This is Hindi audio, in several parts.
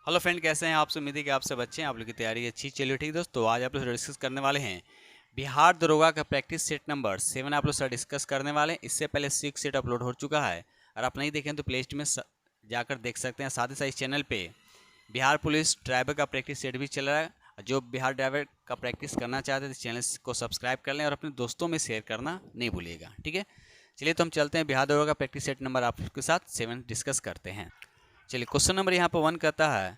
हेलो फ्रेंड, कैसे हैं आप? उम्मीद है कि आप सब अच्छे हैं, आप लोग की तैयारी अच्छी। चलिए ठीक दोस्तों, आज आप लोग डिस्कस करने वाले हैं बिहार दरोगा का प्रैक्टिस सेट नंबर 7 आप लोग सर डिस्कस करने वाले हैं। इससे पहले 6 सेट अपलोड हो चुका है। और आप नहीं देखें तो प्ले स्टोर में जाकर देख सकते हैं। साथ ही साथ इस चैनल पे बिहार पुलिस ड्राइवर का प्रैक्टिस सेट भी चल रहा है। जो बिहार ड्राइवर का प्रैक्टिस करना चाहते हैं तो चैनल को सब्सक्राइब कर लें और अपने दोस्तों में शेयर करना नहीं भूलिएगा, ठीक है। चलिए तो हम चलते हैं, बिहार दरोगा का प्रैक्टिस सेट नंबर आपके साथ 7 डिस्कस करते हैं। चलिए क्वेश्चन नंबर यहाँ पर 1 कहता है,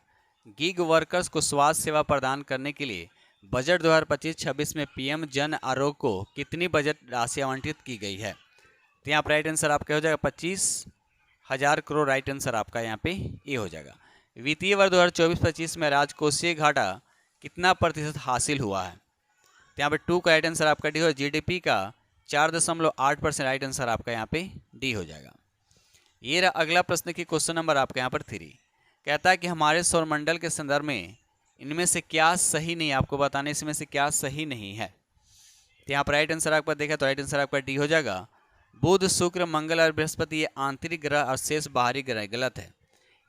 गिग वर्कर्स को स्वास्थ्य सेवा प्रदान करने के लिए बजट 2025-26 में पीएम जन आरोग्य को कितनी बजट राशि आवंटित की गई है? तो यहाँ पर राइट आंसर आपका हो जाएगा 25,000 करोड़। राइट आंसर आपका यहाँ पे ये हो जाएगा। वित्तीय वर्ष 2024-25 में राजकोषीय घाटा कितना प्रतिशत हासिल हुआ है? तो यहाँ पे 2 का राइट आंसर आपका डी हो। जीडीपी का 4.8%। राइट आंसर आपका यहाँ पे डी हो जाएगा। ये रहा अगला प्रश्न की क्वेश्चन नंबर आपका यहाँ पर 3 कहता है कि हमारे सौरमंडल के संदर्भ में इनमें से क्या सही नहीं है, आपको बताने इसमें से क्या सही नहीं है। तो यहाँ पर राइट आंसर आपका देखा तो राइट आंसर आपका डी हो जाएगा। बुध, शुक्र, मंगल और बृहस्पति ये आंतरिक ग्रह और शेष बाहरी ग्रह। गलत है।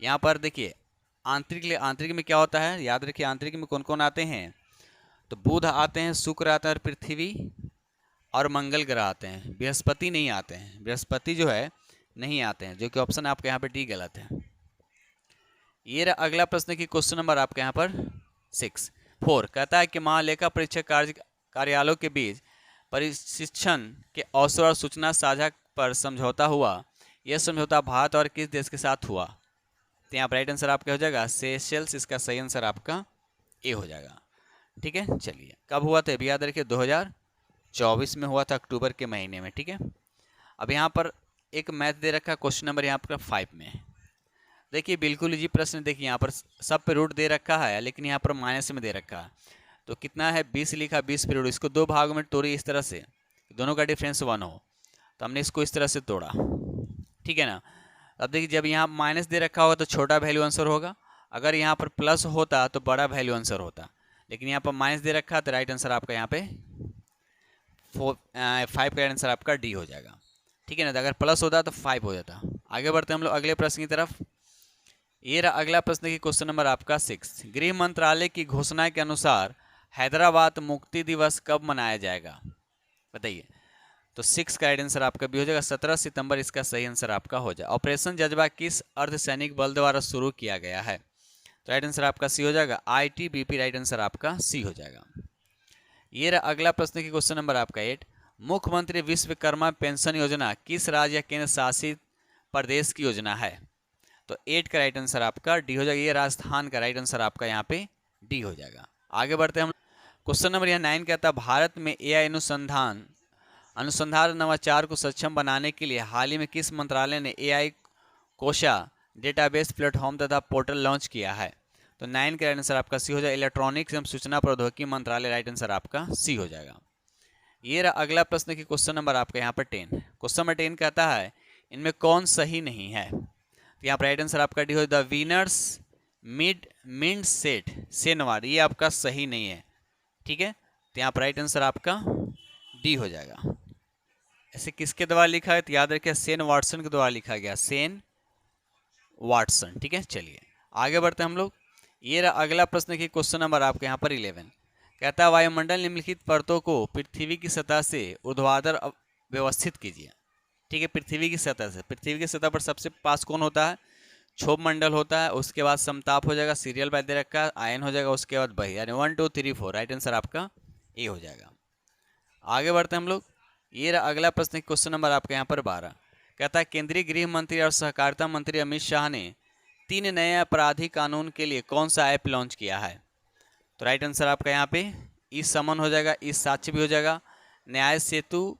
यहाँ पर देखिए आंतरिक में क्या होता है, याद रखिए आंतरिक में कौन कौन आते हैं। तो बुध आते हैं, शुक्र आते हैं और पृथ्वी और मंगल ग्रह आते हैं। बृहस्पति नहीं आते हैं, बृहस्पति जो है नहीं आते हैं, जो कि ऑप्शन आपके यहाँ पे डी गलत है। ये रहा अगला प्रश्न की क्वेश्चन नंबर आपके यहाँ पर 4 कहता है कि महालेखा परीक्षक कार्यालयों के बीच प्रशिक्षण के अवसर और सूचना साझा पर समझौता हुआ। यह समझौता भारत और किस देश के साथ हुआ? तो यहाँ पर राइट आंसर आपका हो जाएगा सेशेल्स। इसका सही आंसर आपका ए हो जाएगा, ठीक है। चलिए कब हुआ था, याद रखिए 2024 में हुआ था, अक्टूबर के महीने में, ठीक है। अब यहाँ पर एक मैथ दे रखा क्वेश्चन नंबर यहाँ पर 5 में। देखिए बिल्कुल इजी प्रश्न। देखिए यहाँ पर सब पे रूट दे रखा है, लेकिन यहाँ पर माइनस में दे रखा है। तो कितना है, 20 लिखा, 20 पे रूट। इसको 2 भागों में तोड़ी इस तरह से, दोनों का डिफरेंस 1 हो। तो हमने इसको इस तरह से तोड़ा, ठीक है ना। अब देखिए जब यहाँ माइनस दे रखा होगा तो छोटा वैल्यू आंसर होगा, अगर यहाँ पर प्लस होता तो बड़ा वैल्यू आंसर होता। लेकिन यहाँ पर माइनस दे रखा है तो राइट आंसर आपका यहाँ पे 5 का आंसर आपका डी हो जाएगा, ठीक है ना। तो अगर प्लस होता तो 5 हो जाता। आगे बढ़ते हम लोग अगले प्रश्न की तरफ। ये रहा अगला प्रश्न की क्वेश्चन नंबर आपका 6। गृह मंत्रालय की घोषणा के अनुसार हैदराबाद मुक्ति दिवस कब मनाया जाएगा? बताइए। तो 6 का राइट आंसर आपका भी हो जाएगा 17 सितंबर। इसका सही आंसर आपका हो जाएगा। ऑपरेशन जज्बा किस अर्धसैनिक बल द्वारा शुरू किया गया है? तो राइट आंसर आपका सी हो जाएगा ITBP। राइट आंसर आपका सी हो जाएगा। ये रहा अगला प्रश्न की क्वेश्चन नंबर आपका 8। मुख्यमंत्री विश्वकर्मा पेंशन योजना किस राज्य या केंद्र शासित प्रदेश की योजना है? तो 8 का राइट आंसर आपका डी हो जाएगा। ये राजस्थान का राइट आंसर आपका यहाँ पे डी हो जाएगा। आगे बढ़ते हैं हम। क्वेश्चन नंबर यहाँ 9 कहता है, भारत में AI अनुसंधान नवाचार को सक्षम बनाने के लिए हाल ही में किस मंत्रालय ने AI कोशा डेटाबेस प्लेटफॉर्म तथा पोर्टल लॉन्च किया है? तो 9 का राइट आंसर आपका सी हो जाएगा। इलेक्ट्रॉनिक्स एवं सूचना प्रौद्योगिकी मंत्रालय। राइट आंसर आपका सी हो जाएगा। ये रहा अगला प्रश्न की क्वेश्चन नंबर आपका यहाँ पर 10। क्वेश्चन नंबर 10 कहता है, इनमें कौन सही नहीं है? तो यहाँ पर राइट आंसर आपका डी हो। The winners mid set Senuwar, ये आपका सही नहीं है, ठीक है। तो यहाँ पर राइट आंसर आपका डी हो जाएगा। ऐसे किसके द्वारा लिखा है? तो याद रखिए सेन वाटसन के द्वारा लिखा गया, सेन वाटसन, ठीक है। चलिए आगे बढ़ते हैं हम लोग। ये रहा अगला प्रश्न की क्वेश्चन नंबर आपके यहाँ पर 11 कहता है, वायुमंडल निम्नलिखित परतों को पृथ्वी की सतह से ऊर्ध्वाधर व्यवस्थित कीजिए, ठीक है। पृथ्वी की सतह पर सबसे पास कौन होता है? क्षोभ मंडल होता है। उसके बाद समताप हो जाएगा, सीरियल बाय दे रखा है, आयन हो जाएगा, उसके बाद बही, यानी 1 2 3 4। राइट आंसर आपका ए हो जाएगा। आगे बढ़ते हैं हम लोग। ये रहा अगला प्रश्न क्वेश्चन नंबर आपके यहाँ पर 12 कहता है, केंद्रीय गृह मंत्री और सहकारिता मंत्री अमित शाह ने 3 नए आपराधिक कानून के लिए कौन सा ऐप लॉन्च किया है? तो राइट आंसर आपका यहाँ पे ई समन हो जाएगा, ई साक्ष्य भी हो जाएगा, न्याय सेतु,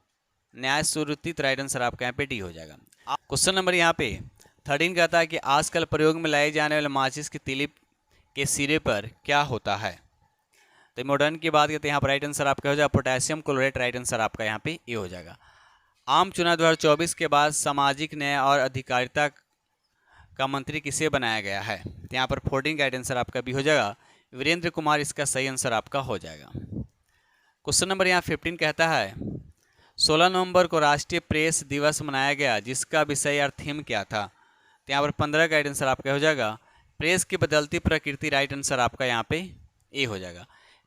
न्याय सुरुति। तो राइट आंसर आपका यहाँ पे डी हो जाएगा। क्वेश्चन नंबर यहाँ पे 13 कहता है कि आजकल प्रयोग में लाई जाने वाले माचिस की तिली के सिरे पर क्या होता है? तो मॉडर्न की बात करते हैं, यहाँ पर राइट आंसर आपका हो जाएगा पोटेशियम क्लोराइड। राइट आंसर आपका यहाँ पे ए हो जाएगा। आम चुनाव 2024 के बाद सामाजिक न्याय और अधिकारिता का मंत्री किसे बनाया गया है? तो यहाँ पर 14 का राइट आंसर आपका भी हो जाएगा वीरेंद्र कुमार। इसका सही आंसर आपका हो जाएगा। क्वेश्चन नंबर यहाँ 15 कहता है, 16 नवंबर को राष्ट्रीय प्रेस दिवस मनाया गया, जिसका विषय और थीम क्या था? तो यहाँ पर 15 का राइट आंसर आपका हो जाएगा प्रेस की बदलती प्रकृति, राइट आंसर आपका यहाँ पे ए हो जाएगा।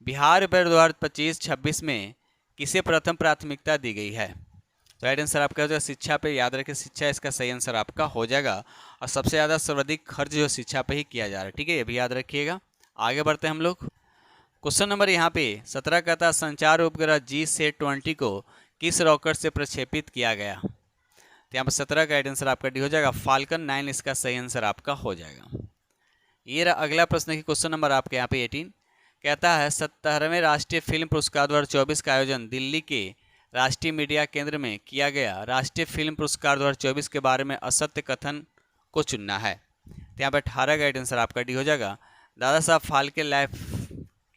बिहार पर 2025-26 में किसे प्रथम प्राथमिकता दी गई है? तो राइट आंसर आपका हो जाएगा शिक्षा पे। याद रखें शिक्षा इसका सही आंसर आपका हो जाएगा, और सबसे ज़्यादा सर्वाधिक खर्च जो शिक्षा पे ही किया जा रहा है। ठीक है, ये भी याद रखिएगा। आगे बढ़ते हैं हम लोग। क्वेश्चन नंबर यहाँ पे 17 का था, संचार उपग्रह GSAT-20 को किस रॉकेट से प्रक्षेपित किया गया? तो यहाँ पर 17 का राइट आंसर आपका डी हो जाएगा, फाल्कन 9 इसका सही आंसर आपका हो जाएगा। ये रहा अगला प्रश्न की क्वेश्चन नंबर आपके यहाँ पे 18 कहता है 17वें राष्ट्रीय फिल्म पुरस्कार 2024 का आयोजन दिल्ली के राष्ट्रीय मीडिया केंद्र में किया गया। राष्ट्रीय फिल्म पुरस्कार 2024 के बारे में असत्य कथन को चुनना है। तो यहाँ पर 18 का राइट आंसर आपका डी हो जाएगा। Dada Saheb Phalke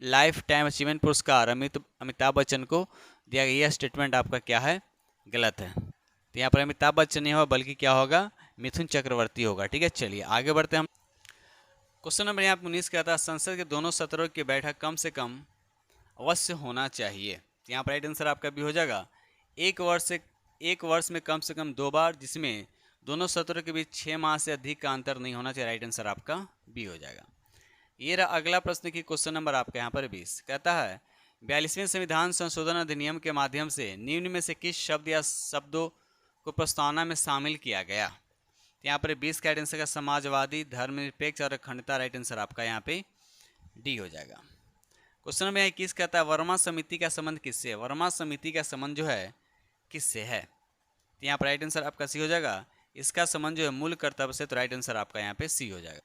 life time achievement पुरस्कार अमिताभ बच्चन को दिया गया। यह स्टेटमेंट आपका क्या है? गलत है। तो यहाँ पर अमिताभ बच्चन नहीं होगा, बल्कि क्या होगा? मिथुन चक्रवर्ती होगा। ठीक है, चलिए आगे बढ़ते हैं हम। क्वेश्चन नंबर यहाँ 19 कहता है संसद के दोनों सत्रों की बैठक कम से कम अवश्य होना चाहिए। तो यहाँ पर राइट आंसर आपका भी हो जाएगा, एक वर्ष में कम से कम 2 बार, जिसमें दोनों सत्रों के बीच 6 माह से अधिक का अंतर नहीं होना चाहिए। राइट आंसर आपका बी हो जाएगा। ये रहा अगला प्रश्न की क्वेश्चन नंबर आपके यहाँ पर 20 कहता है 42वें संविधान संशोधन अधिनियम के माध्यम से निम्न में से किस शब्द या शब्दों को प्रस्तावना में शामिल किया गया? यहाँ पर 20 का राइट आंसर का समाजवादी, धर्मनिरपेक्ष और अखंडता। राइट आंसर आपका यहाँ पे डी हो जाएगा। क्वेश्चन नंबर 21 कहता है वर्मा समिति का संबंध किससे है? वर्मा समिति का संबंध जो है किससे है? तो यहाँ पर राइट आंसर आपका सी हो जाएगा, इसका संबंध जो है मूल कर्तव्य से। तो राइट आंसर आपका यहाँ पे सी हो जाएगा।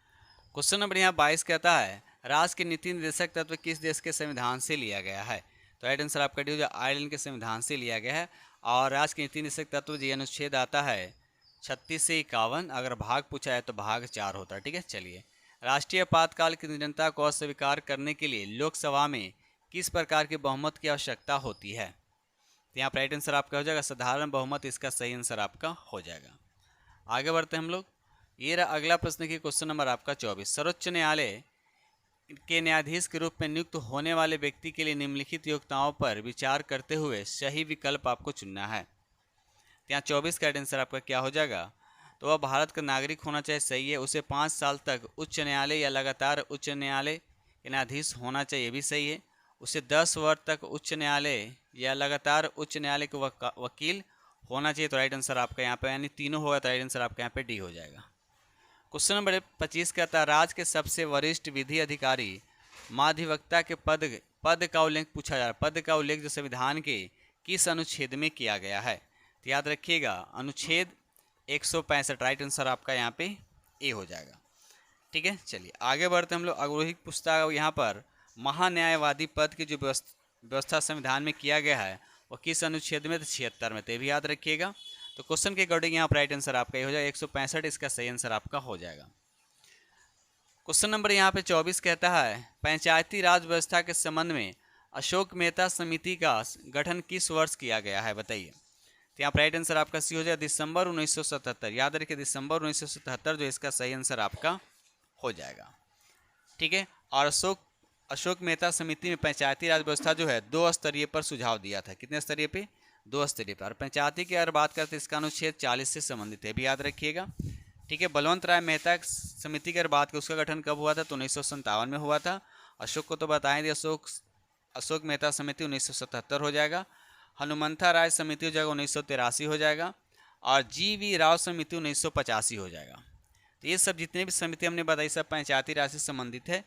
क्वेश्चन नंबर यहाँ 22 कहता है राष्ट्र के नीति निर्देशक तत्व किस देश के संविधान से लिया गया है? तो राइट आंसर आपका डी हो जाएगा, आयरलैंड के संविधान से लिया गया है। और राष्ट्र के नीति निर्देशक तत्व जो अनुच्छेद आता है 36 से 51, अगर भाग पूछा है तो भाग 4 होता है। ठीक है, चलिए राष्ट्रीय आपातकाल की निरंतरता को अस्वीकार करने के लिए लोकसभा में किस प्रकार के बहुमत की आवश्यकता होती है? तो यहाँ पर राइट आंसर आपका हो जाएगा साधारण बहुमत, इसका सही आंसर आपका हो जाएगा। आगे बढ़ते हैं हम लोग। ये रहा अगला प्रश्न की क्वेश्चन नंबर आपका 24 सर्वोच्च न्यायालय के न्यायाधीश के रूप में नियुक्त होने वाले व्यक्ति के लिए निम्नलिखित योग्यताओं पर विचार करते हुए सही विकल्प आपको चुनना है। यहाँ 24 का आंसर आपका क्या हो जाएगा? तो वह भारत का नागरिक होना चाहिए, सही है। उसे 5 साल तक उच्च न्यायालय या लगातार उच्च न्यायालय के न्यायाधीश होना चाहिए, भी सही है। उसे 10 वर्ष तक उच्च न्यायालय या लगातार उच्च न्यायालय के वकील होना चाहिए। तो राइट आंसर आपका यहाँ पे यानी तीनों होगा, तो राइट आंसर आपका यहाँ पे डी हो जाएगा। क्वेश्चन नंबर 25 कहता है राज्य के सबसे वरिष्ठ विधि अधिकारी महाधिवक्ता के पद का उल्लेख पूछा जा रहा है। पद का उल्लेख जो संविधान के किस अनुच्छेद में किया गया है? तो याद रखिएगा अनुच्छेद 165। राइट आंसर आपका यहाँ पे ए हो जाएगा। ठीक है, चलिए आगे बढ़ते हम लोग। अग्रहिक पुस्तक यहाँ पर महान्यायवादी पद की जो व्यवस्था संविधान में किया गया है वो किस अनुच्छेद में? तो 76 में। तो भी याद रखिएगा। तो क्वेश्चन के अकॉर्डिंग यहाँ पर राइट आंसर आपका ये हो जाएगा 165, इसका सही आंसर आपका हो जाएगा। क्वेश्चन नंबर यहाँ पे 24 कहता है पंचायती राज व्यवस्था के संबंध में अशोक मेहता समिति का गठन किस वर्ष किया गया है? बताइए। तो यहाँ पर राइट आंसर आपका सी हो जाएगा दिसंबर 1977। याद रखिए दिसंबर 1977 जो इसका सही आंसर आपका हो जाएगा। ठीक है, और अशोक मेहता समिति में पंचायती राज व्यवस्था जो है 2 स्तरीय पर सुझाव दिया था। कितने स्तरीय पे? 2 स्तरीय पर। पंचायती की अगर बात करते हैं इसका अनुच्छेद 40 से संबंधित है, भी याद रखिएगा। ठीक है, बलवंत राय मेहता समिति की अगर बात करें उसका गठन कब हुआ था? तो 1957 में हुआ था। अशोक को तो बताएं दिए, अशोक मेहता समिति 1977 हो जाएगा। हनुमंथा राय समिति हो जाएगा 1983 हो जाएगा। और GV राव समिति 1985 हो जाएगा। तो ये सब जितने भी समिति हमने बताई सब पंचायती राज से संबंधित है।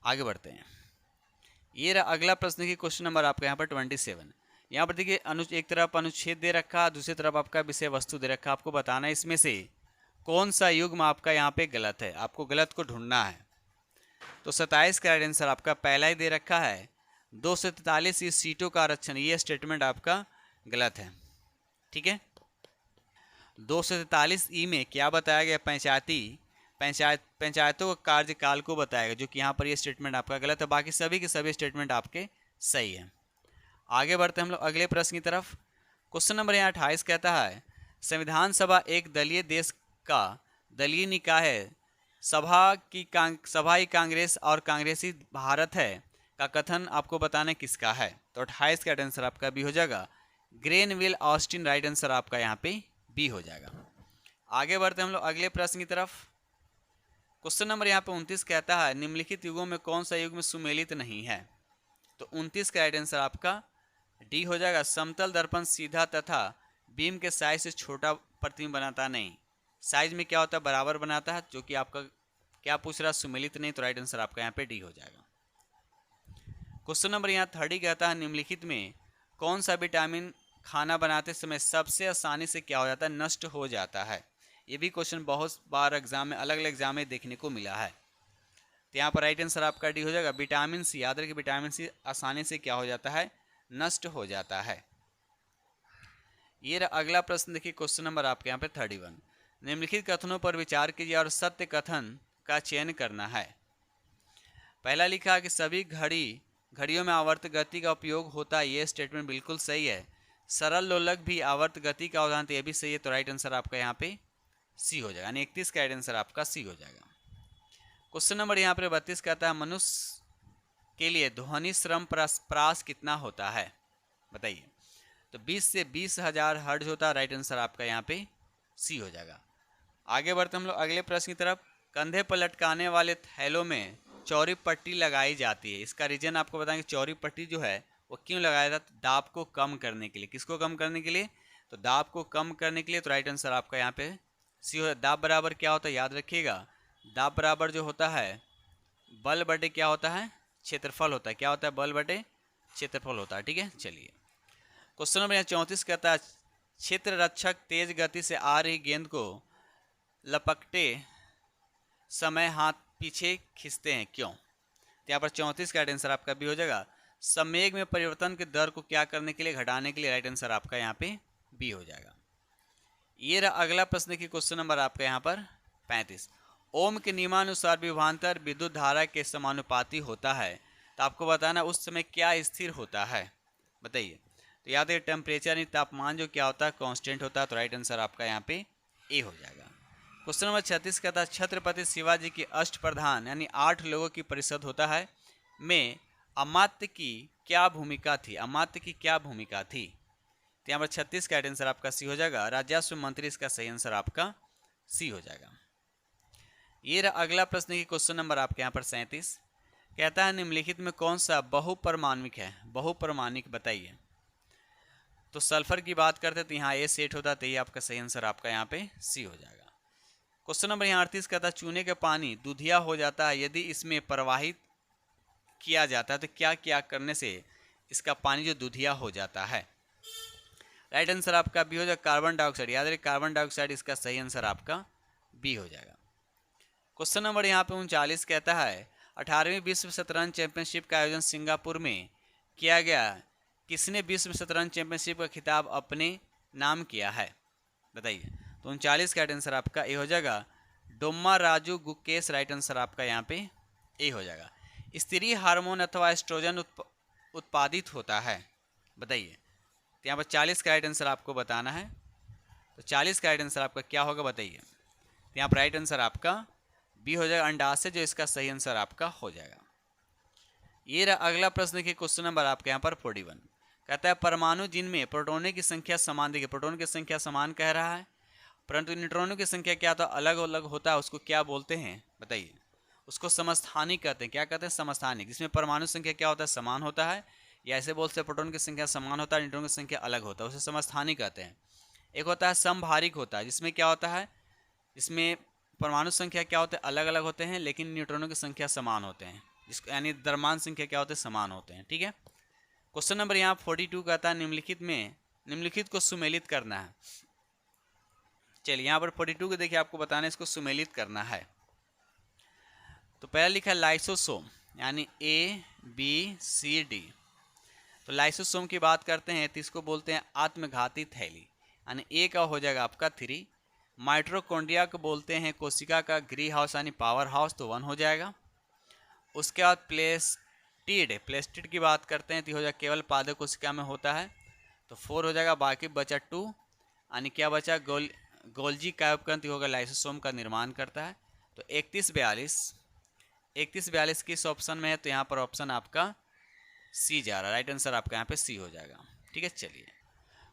आगे बढ़ते हैं। ये रहा अगला प्रश्न की क्वेश्चन नंबर आपका यहाँ पर 27। यहाँ पर देखिए एक तरफ अनुच्छेद दे रखा, दूसरी तरफ आपका विषय वस्तु दे रखा। आपको बताना है इसमें से कौन सा युग्म आपका यहाँ पे गलत है, आपको गलत को ढूंढना है। तो 27 का आंसर आपका पहला ही दे रखा है 243 इस सीटों का आरक्षण, ये स्टेटमेंट आपका गलत है। ठीक है, 243 ई में क्या बताया गया? पंचायतों का कार्यकाल को बताएगा, जो कि यहाँ पर ये स्टेटमेंट आपका गलत है। बाकी सभी के सभी स्टेटमेंट आपके सही है। आगे बढ़ते हम लोग अगले प्रश्न की तरफ। क्वेश्चन नंबर यहाँ 28 कहता है संविधान सभा एक दलीय देश का दलीय निकाय है। सभा ही कांग्रेस और कांग्रेसी भारत है का कथन आपको बताना किसका है? तो 28 का आंसर आपका बी हो जाएगा ग्रेनविल ऑस्टिन। राइट आंसर आपका यहाँ पे बी हो जाएगा। आगे बढ़ते हम लोग अगले प्रश्न की तरफ। क्वेश्चन नंबर यहाँ पे 29 कहता है निम्नलिखित युगों में कौन सा युग में सुमेलित नहीं है। तो 29 का राइट आंसर आपका डी हो जाएगा। समतल दर्पण सीधा तथा बीम के साइज से छोटा प्रतिबिंब बनाता नहीं। साइज में क्या होता है, बराबर बनाता है, जो कि आपका क्या पूछ रहा है, सुमेलित नहीं। तो राइट आंसर आपका यहाँ पे डी हो जाएगा। क्वेश्चन नंबर यहाँ 30 कहता है निम्नलिखित में कौन सा विटामिन खाना बनाते समय सबसे आसानी से क्या हो जाता है, नष्ट हो जाता है। ये भी क्वेश्चन बहुत बार एग्जाम में, अलग अलग एग्जाम में देखने को मिला है। तो यहाँ पर राइट आंसर आपका डी हो जाएगा। विटामिन सी, याद रखिए विटामिन सी आसानी से क्या हो जाता है, नष्ट हो जाता है। ये अगला प्रश्न देखिए, क्वेश्चन नंबर आपके यहाँ पे 31। निम्नलिखित कथनों पर विचार कीजिए और सत्य कथन का चयन करना है। पहला लिखा है कि सभी घड़ियों में आवर्त गति का उपयोग होता है। ये स्टेटमेंट बिल्कुल सही है। सरल लोलक भी आवर्त गति का उदाहरण, तो ये भी सही है। तो राइट आंसर आपका यहाँ पे सी हो जाएगा, यानी 31 का राइट आंसर आपका सी हो जाएगा। क्वेश्चन नंबर यहाँ पर 32 कहता है मनुष्य के लिए ध्वनि श्रम प्रास कितना होता है, बताइए। तो 20 से 20,000 हर्ट्ज होता है। राइट आंसर आपका यहाँ पे सी हो जाएगा। आगे बढ़ते हम लोग अगले प्रश्न की तरफ। कंधे पर लटकाने वाले थैलों में चौड़ी पट्टी लगाई जाती है। इसका रीजन आपको बताएंगे। चौड़ी पट्टी जो है वो क्यों लगाया जाता है, दाब को कम करने के लिए। किसको कम करने के लिए, तो दाब को कम करने के लिए। तो राइट आंसर आपका यहाँ पे सी हो जाएगा। दाब बराबर क्या होता है, याद रखिएगा, दाब बराबर जो होता है बल बटे क्या होता है, क्षेत्रफल होता है। क्या होता है, बल बटे क्षेत्रफल होता है। ठीक है, चलिए क्वेश्चन नंबर 34 कहता है क्षेत्र रक्षक तेज गति से आ रही गेंद को लपकते समय हाथ पीछे खींचते हैं, क्यों। तो यहाँ पर 34 का राइट आंसर आपका भी हो जाएगा। संवेग में परिवर्तन के दर को क्या करने के लिए, घटाने के लिए। राइट आंसर आपका यहाँ पे बी हो जाएगा। ये रहा अगला प्रश्न की क्वेश्चन नंबर आपका यहाँ पर 35। ओम के नियमानुसार विभवांतर विद्युत धारा के समानुपाती होता है। तो आपको बताना उस समय क्या स्थिर होता है, बताइए। तो याद है टेम्परेचर यानी तापमान जो क्या होता है, कांस्टेंट होता है। तो राइट आंसर आपका यहाँ पे ए हो जाएगा। क्वेश्चन नंबर 36 कहता है छत्रपति शिवाजी की अष्टप्रधान यानी 8 लोगों की परिषद होता है में अमात्य की क्या भूमिका थी, अमात्य की क्या भूमिका थी। तो यहाँ पर 36 का आंसर आपका सी हो जाएगा। राजस्व मंत्री इसका सही आंसर आपका सी हो जाएगा। ये रहा अगला प्रश्न की क्वेश्चन नंबर आपके यहाँ पर 37 कहता है निम्नलिखित में कौन सा बहुपरमाणविक है, बहुपरमाणविक बताइए। तो सल्फर की बात करते तो यहाँ ए सेट होता, तो ये आपका सही आंसर आपका यहाँ पे सी हो जाएगा। क्वेश्चन नंबर यहाँ 38 कहता है चूने का पानी दूधिया हो जाता है यदि इसमें प्रवाहित किया जाता है। तो क्या क्या करने से इसका पानी जो दूधिया हो जाता है। राइट आंसर आपका बी हो जाएगा, कार्बन डाइऑक्साइड। याद रखिए कार्बन डाइऑक्साइड इसका सही आंसर आपका बी हो जाएगा। क्वेश्चन नंबर यहाँ पे 39 कहता है 18वीं विश्व शतरंज चैंपियनशिप का आयोजन सिंगापुर में किया गया। किसने विश्व शतरंज चैंपियनशिप का खिताब अपने नाम किया है, बताइए। तो 39 का आंसर आपका ए हो जाएगा, डोम्मा राजू गुकेश। राइट आंसर आपका यहाँ पे ए हो जाएगा। स्त्री हार्मोन अथवा एस्ट्रोजन उत्पादित होता है, बताइए। तो यहाँ पर 40 का राइट आंसर आपको बताना है। तो 40 का राइट आंसर आपका क्या होगा, बताइए। तो यहाँ पर राइट आंसर आपका बी हो जाएगा, अंडाशय, जो इसका सही आंसर आपका हो जाएगा। ये रहा अगला प्रश्न देखिए, क्वेश्चन नंबर आपके यहाँ पर 41 कहता है परमाणु जिनमें प्रोटोनों की संख्या समान, देखिए प्रोटोन की संख्या समान कह रहा है, परंतु न्यूट्रॉनों की संख्या क्या होता है, अलग अलग होता है, उसको क्या बोलते हैं, बताइए। उसको समस्थानिक कहते हैं। क्या कहते हैं, समस्थानिक। जिसमें परमाणु संख्या क्या होता है, समान होता है, या ऐसे बोलते हैं प्रोटोन की संख्या समान होता है, न्यूट्रॉन की संख्या अलग होता है, उसे समस्थानिक कहते हैं। एक होता है समभारिक होता है, जिसमें क्या होता है, इसमें परमाणु संख्या क्या होते हैं, अलग अलग होते हैं, लेकिन न्यूट्रॉनों की संख्या समान होते हैं, जिसको यानी द्रव्यमान संख्या क्या होते हैं, समान होते हैं। ठीक है। क्वेश्चन नंबर यहाँ 42 कहता है निम्नलिखित को सुमेलित करना है। चलिए यहाँ पर 42 को देखिए, आपको बताना है इसको सुमेलित करना है। तो पहला लिखा है लाइसोसोम, यानी ए बी सी डी। तो लाइसोसोम की बात करते हैं तो इसको बोलते हैं आत्मघाती थैली, यानी ए का हो जाएगा आपका 3। माइट्रोकॉन्ड्रिया को बोलते हैं कोशिका का ग्री हाउस यानी पावर हाउस, तो 1 हो जाएगा। उसके बाद प्लेस्टिड की बात करते हैं तो हो जाएगा केवल पादप कोशिका में होता है, तो 4 हो जाएगा। बाकी बचा 2, यानी क्या बचा, गोल्जी कायोपकंत होगा लाइसोसोम का निर्माण करता है। तो 3142 किस ऑप्शन में है, तो यहाँ पर ऑप्शन आपका सी जा रहा है। राइट आंसर आपका यहाँ पे सी हो जाएगा। ठीक है, चलिए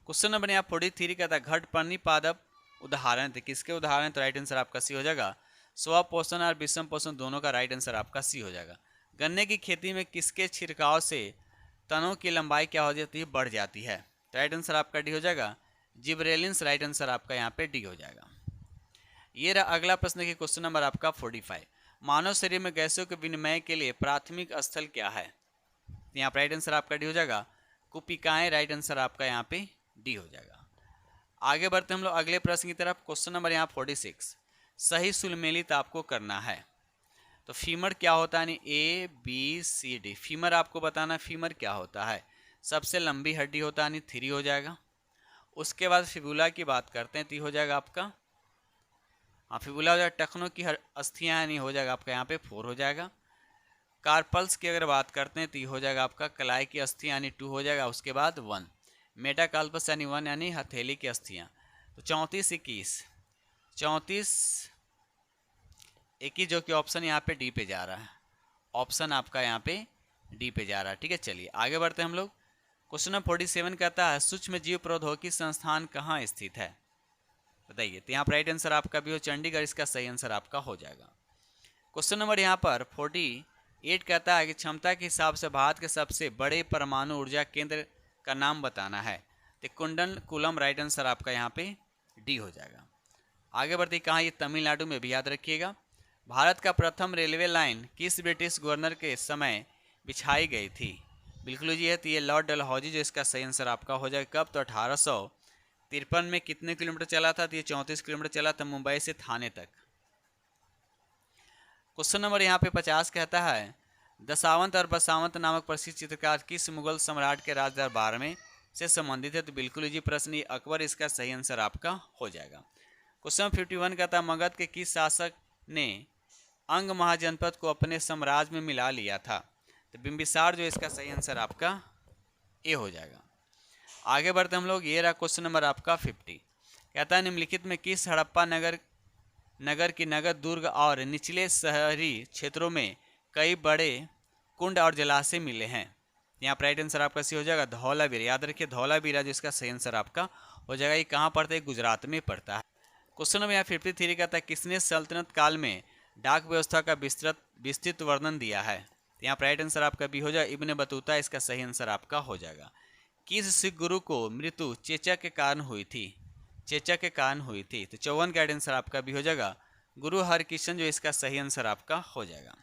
क्वेश्चन नंबर यहाँ 43 कहता है घट पर्णी पादप उदाहरण थे, किसके उदाहरण, तो राइट आंसर आपका सी हो जाएगा, स्व पोषण और विषम पोषण दोनों का राइट आंसर आपका सी हो जाएगा। गन्ने की खेती में किसके छिड़काव से तनों की लंबाई क्या हो जाती है, बढ़ जाती है? राइट आंसर आपका डी हो जाएगा, जिब्रेलिन्स। राइट आंसर आपका यहाँ पे डी हो जाएगा। ये रहा अगला प्रश्न की क्वेश्चन नंबर आपका 45। मानव शरीर में गैसों के विनिमय के लिए प्राथमिक स्थल क्या है? यहाँ पर राइट आंसर आपका डी हो जाएगा, कुपिकाएं। राइट आंसर आपका यहाँ पे डी हो जाएगा। आगे बढ़ते हम लोग अगले प्रश्न की तरफ। क्वेश्चन नंबर यहाँ 46। सही सुलमेलित आपको करना है। तो फीमर क्या होता है? A B C D. Femur आपको बताना, फीमर क्या होता है? सबसे लंबी हड्डी होता है, 3 हो जाएगा। उसके बाद फिबुला की बात करते हैं तो हो जाएगा आपका, हाँ फिबुला हो जाएगा। टखनों की अस्थियाँ नहीं हो जाएगा आपका यहाँ पे 4 हो जाएगा। कार्पल्स की अगर बात करते हैं तो हो जाएगा आपका कलाई की अस्थियाँ यानी 2 हो जाएगा। उसके बाद 1 मेटाकाल्पस यानी 1 यानी हथेली की अस्थियाँ। तो 34 21 34 21 जो कि ऑप्शन यहाँ पे डी पे जा रहा है। ऑप्शन आपका यहाँ पे डी पे जा रहा है। ठीक है, चलिए आगे बढ़ते हैं हम लोग। क्वेश्चन नंबर 47 कहता है सूक्ष्म जीव प्रौद्योगिकी संस्थान कहाँ स्थित है? बताइए। तो यहाँ पर राइट आंसर आपका भी हो चंडीगढ़, इसका सही आंसर आपका हो जाएगा। क्वेश्चन नंबर यहाँ पर 48 कहता है कि क्षमता के हिसाब से भारत के सबसे बड़े परमाणु ऊर्जा केंद्र का नाम बताना है। तो कुंडन कुलम। राइट आंसर आपका यहाँ पे डी हो जाएगा। आगे बढ़ते कहाँ, ये तमिलनाडु में भी याद रखिएगा। भारत का प्रथम रेलवे लाइन किस ब्रिटिश गवर्नर के समय बिछाई गई थी? बिल्कुल जी है, तो ये लॉर्ड डलहौजी जो इसका सही आंसर आपका हो जाएगा। कब? तो 1853 में कितने किलोमीटर चला था? तो ये 34 किलोमीटर चला था मुंबई से थाने तक। क्वेश्चन नंबर यहाँ पे 50 कहता है दशावंत और बसावंत नामक प्रसिद्ध चित्रकार किस मुगल सम्राट के राज दरबार में से संबंधित है? तो बिल्कुल जी प्रश्न ये अकबर, इसका सही आंसर आपका हो जाएगा। क्वेश्चन 51 कहता है मगध के किस शासक ने अंग महाजनपद को अपने साम्राज्य में मिला लिया था? तो बिंबिसार जो इसका सही आंसर आपका ए हो जाएगा। आगे बढ़ते हम लोग। ये रहा क्वेश्चन नंबर आपका 50। कहता है निम्नलिखित में किस हड़प्पा नगर की नगर दुर्ग और निचले शहरी क्षेत्रों में कई बड़े कुंड और जलाशय मिले हैं? यहाँ पर राइट आंसर आपका सी हो जाएगा, धौलावीरा। याद रखिए धौलावीरा जो इसका सही आंसर आपका हो जाएगा। ये कहाँ पड़ता है? गुजरात में पड़ता है। क्वेश्चन नंबर यहाँ 53 कहता है किसने सल्तनत काल में डाक व्यवस्था का विस्तृत वर्णन दिया है? यहाँ पर राइट आंसर आपका भी हो जाएगा, इब्न बतूता। इसका सही आंसर आपका हो जाएगा। किस सिख गुरु को मृत्यु चेचक के कारण हुई थी? चेचक के कारण हुई थी। तो 54 का आंसर आपका भी हो जाएगा, गुरु हरकिशन जो इसका सही आंसर आपका हो जाएगा।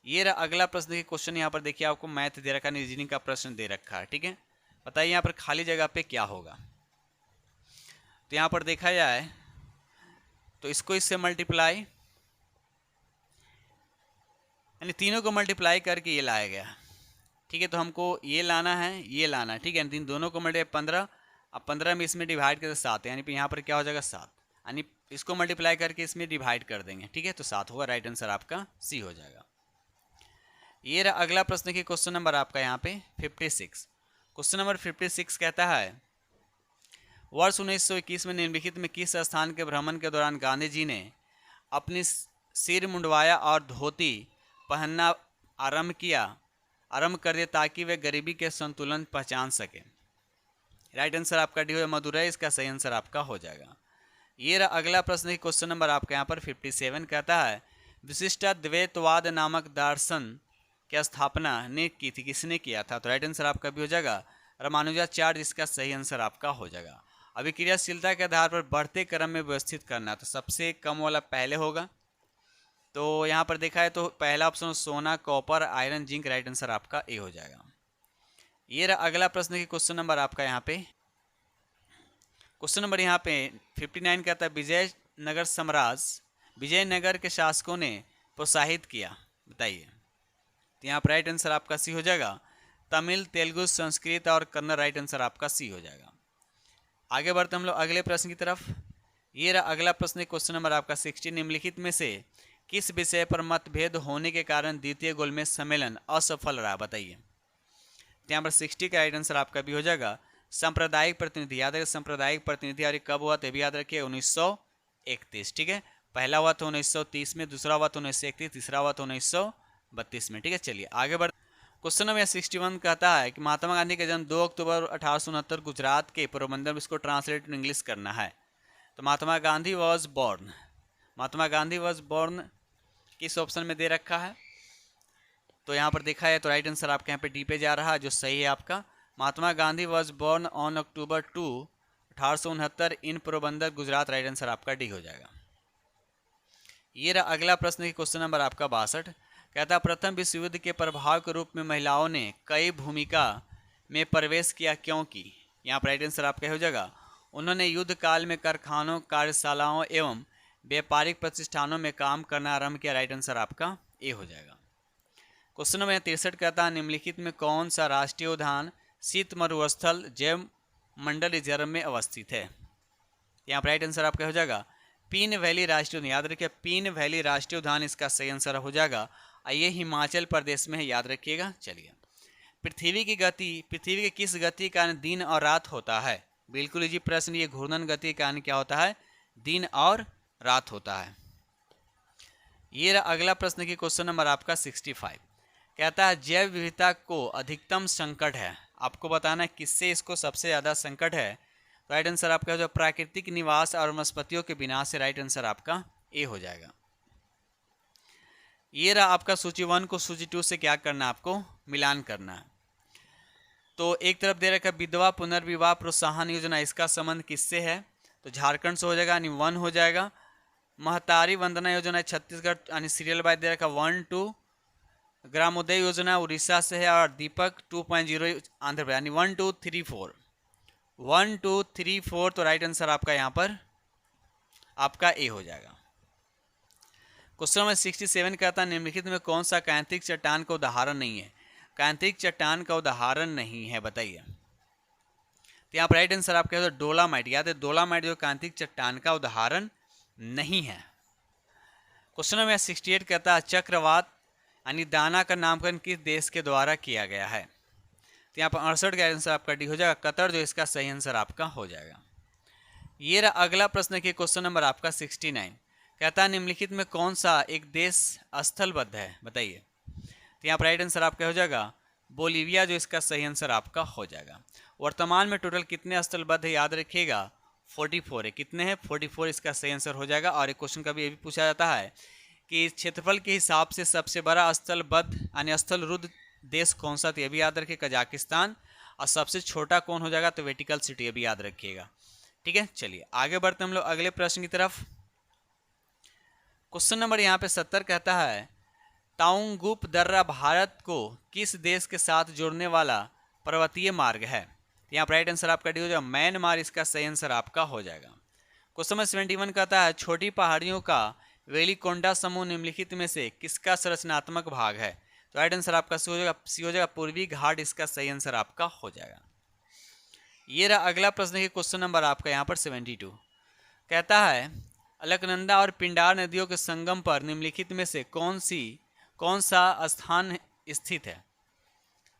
ये रहा अगला प्रश्न के क्वेश्चन। यहाँ पर देखिए आपको मैथ दे रखा है, रीजनिंग का प्रश्न दे रखा है। ठीक है, बताइए यहाँ पर खाली जगह पे क्या होगा? तो यहाँ पर देखा जाए तो इसको इससे मल्टीप्लाई यानी तीनों को मल्टीप्लाई करके ये लाया गया। ठीक है, तो हमको ये लाना है, ये लाना है। ठीक है, इन दोनों को मल्टीप्लाई 15, अब 15 में इसमें डिवाइड करके 7 यानी यहाँ पर क्या हो जाएगा 7, यानी इसको मल्टीप्लाई करके इसमें डिवाइड कर देंगे। ठीक है, तो 7 होगा। राइट आंसर आपका सी हो जाएगा। ये रहा अगला प्रश्न की क्वेश्चन नंबर आपका यहाँ पे 56। क्वेश्चन नंबर 56 कहता है वर्ष 1921 में निम्नलिखित में किस स्थान के भ्रमण के दौरान गांधी जी ने अपनी सिर मुंडवाया और धोती पहनना आरंभ कर दिया ताकि वे गरीबी के संतुलन पहचान सके? राइट आंसर आपका डी हो मदुरई, इसका सही आंसर आपका हो जाएगा। ये रहा अगला प्रश्न की क्वेश्चन नंबर आपका यहाँ पर 57 कहता है विशिष्टाद्वैतवाद नामक दर्शन की स्थापना ने की थी, किसने किया था? तो राइट आंसर आपका भी हो जाएगा रामानुजाचार्य, जिसका सही आंसर आपका हो जाएगा। अभी क्रियाशीलता के आधार पर बढ़ते क्रम में व्यवस्थित करना, तो सबसे कम वाला पहले होगा। तो यहाँ पर देखा है तो पहला ऑप्शन सोना, copper, iron, zinc. Right answer आपका ए हो जाएगा। ये रहा अगला प्रश्न की क्वेश्चन नंबर आपका यहाँ पे क्वेश्चन नंबर यहाँ पे 59 कहता है विजयनगर साम्राज्य विजयनगर के शासकों ने प्रोत्साहित किया, बताइए। तो यहाँ पर राइट आंसर आपका सी हो जाएगा, तमिल, तेलुगु, संस्कृत और कन्नड़। राइट आंसर आपका सी हो जाएगा। आगे बढ़ते हम लोग अगले प्रश्न की तरफ। ये रहा अगला प्रश्न क्वेश्चन नंबर आपका 60। निम्नलिखित में से किस विषय पर मतभेद होने के कारण द्वितीय गोलमेज सम्मेलन असफल रहा? बताइए। तो यहाँ पर 60 का राइट आंसर आपका भी हो जाएगा सांप्रदायिक प्रतिनिधि। याद रखिए सांप्रदायिक प्रतिनिधि, और कब हुआ तो भी याद रखिए 1931। ठीक है, पहला हुआ था 1930 में, दूसरा हुआ था 1931, तीसरा हुआ था 1932 में। ठीक है, चलिए आगे बढ़। क्वेश्चन नंबर 61 कहता है कि महात्मा गांधी का जन्म 2 अक्टूबर 1869 गुजरात के पोरबंदर में, इसको ट्रांसलेट इन इंग्लिश करना है। तो Mahatma Gandhi was born Mahatma Gandhi was born किस ऑप्शन में दे रखा है? तो यहाँ पर देखा है तो राइट आंसर आपके यहाँ पे डी पे जा रहा है, जो सही है आपका। Mahatma Gandhi was born on October 2, 1869 in Porbandar, Gujarat. Right answer आपका डी हो जाएगा। ये रहा अगला प्रश्न की क्वेश्चन नंबर आपका 62। कहता है प्रथम विश्व युद्ध के प्रभाव के रूप में महिलाओं ने कई भूमिका में प्रवेश किया क्योंकि? यहाँ पर राइट आंसर आपका हो जाएगा उन्होंने युद्ध काल में कारखानों, कार्यशालाओं एवं व्यापारिक प्रतिष्ठानों में काम करना आरंभ किया। राइट आंसर आपका ए हो जाएगा। क्वेश्चन नंबर 63 कहता है निम्नलिखित में कौन सा राष्ट्रीय उद्यान शीत मरुस्थल जैव मंडल रिजर्व में अवस्थित है? यहाँ पर राइट आंसर आपका हो जाएगा पीन वैली राष्ट्रीय उद्यान। याद रखिए पीन वैली राष्ट्रीय उद्यान इसका सही आंसर हो जाएगा। ये हिमाचल प्रदेश में है, याद रखिएगा। चलिए, पृथ्वी के किस गति के कारण दिन और रात होता है? बिल्कुल इजी प्रश्न, ये घूर्णन गति के कारण क्या होता है? दिन और रात होता है। ये रहा अगला प्रश्न की क्वेश्चन नंबर आपका 65। कहता है जैव विविधता को अधिकतम संकट है, आपको बताना है किससे इसको सबसे ज़्यादा संकट है। राइट आंसर आपका जो प्राकृतिक निवास और वनस्पतियों के विनाश से। राइट आंसर आपका ए हो जाएगा। ये रहा आपका सूची 1 को सूची 2 से क्या करना है? आपको मिलान करना है। तो एक तरफ दे रखा विधवा पुनर्विवाह प्रोत्साहन योजना, इसका संबंध किससे है? तो झारखंड से हो जाएगा, यानी 1 हो जाएगा। महतारी वंदना योजना छत्तीसगढ़, यानी सीरियल बाय दे रखा 1 2। ग्रामोदय योजना उड़ीसा से है, और दीपक 2.0 आंध्र प्रदेश, यानी 1 2 3 4 1 2 3 4। तो राइट आंसर आपका यहाँ पर आपका ए हो जाएगा। क्वेश्चन नंबर 67 कहता है निम्नलिखित में कौन सा कांतिक चट्टान का उदाहरण नहीं है? कांतिक चट्टान का उदाहरण नहीं है, बताइए। तो यहाँ पर राइट आंसर आपका डोलामाइट। याद है डोलामाइट जो कांतिक चट्टान का उदाहरण नहीं है। क्वेश्चन नंबर 68 कहता है चक्रवात यानी दाना का नामकरण किस देश के द्वारा किया गया है? तो यहाँ पर 68 का आंसर आपका डी हो जाएगा, कतर, जो इसका सही आंसर आपका हो जाएगा। ये रहा अगला प्रश्न की क्वेश्चन नंबर आपका 69। कहता है निम्नलिखित में कौन सा एक देश स्थलबद्ध है, बताइए। तो यहाँ पर राइट आंसर आपका हो जाएगा बोलीविया, जो इसका सही आंसर आपका हो जाएगा। वर्तमान में टोटल कितने स्थलबद्ध है? याद रखिएगा 44 है। कितने हैं? 44 इसका सही आंसर हो जाएगा। और एक क्वेश्चन कभी ये भी पूछा जाता है कि क्षेत्रफल के हिसाब से सबसे बड़ा स्थलबद्ध यानी स्थलरुद्ध देश कौन सा? तो ये भी याद रखिए कजाकिस्तान। और सबसे छोटा कौन हो जाएगा? तो वेटिकन सिटी, ये भी याद रखिएगा। ठीक है, चलिए आगे बढ़ते हम लोग अगले प्रश्न की तरफ। क्वेश्चन नंबर यहाँ पे 70 कहता है ताउंगुप दर्रा भारत को किस देश के साथ जोड़ने वाला पर्वतीय मार्ग है? यहाँ पर राइट आंसर आपका डी हो जाएगा म्यांमार, इसका सही आंसर आपका हो जाएगा। क्वेश्चन नंबर 71 कहता है छोटी पहाड़ियों का वेलिकोंडा समूह निम्नलिखित में से किसका संरचनात्मक भाग है? तो राइट आंसर आपका सी हो जाएगा पूर्वी घाट, इसका सही आंसर आपका हो जाएगा। ये रहा अगला प्रश्न की क्वेश्चन नंबर आपका यहाँ पर 72। कहता है अलकनंदा और पिंडार नदियों के संगम पर निम्नलिखित में से कौन सा स्थान स्थित है?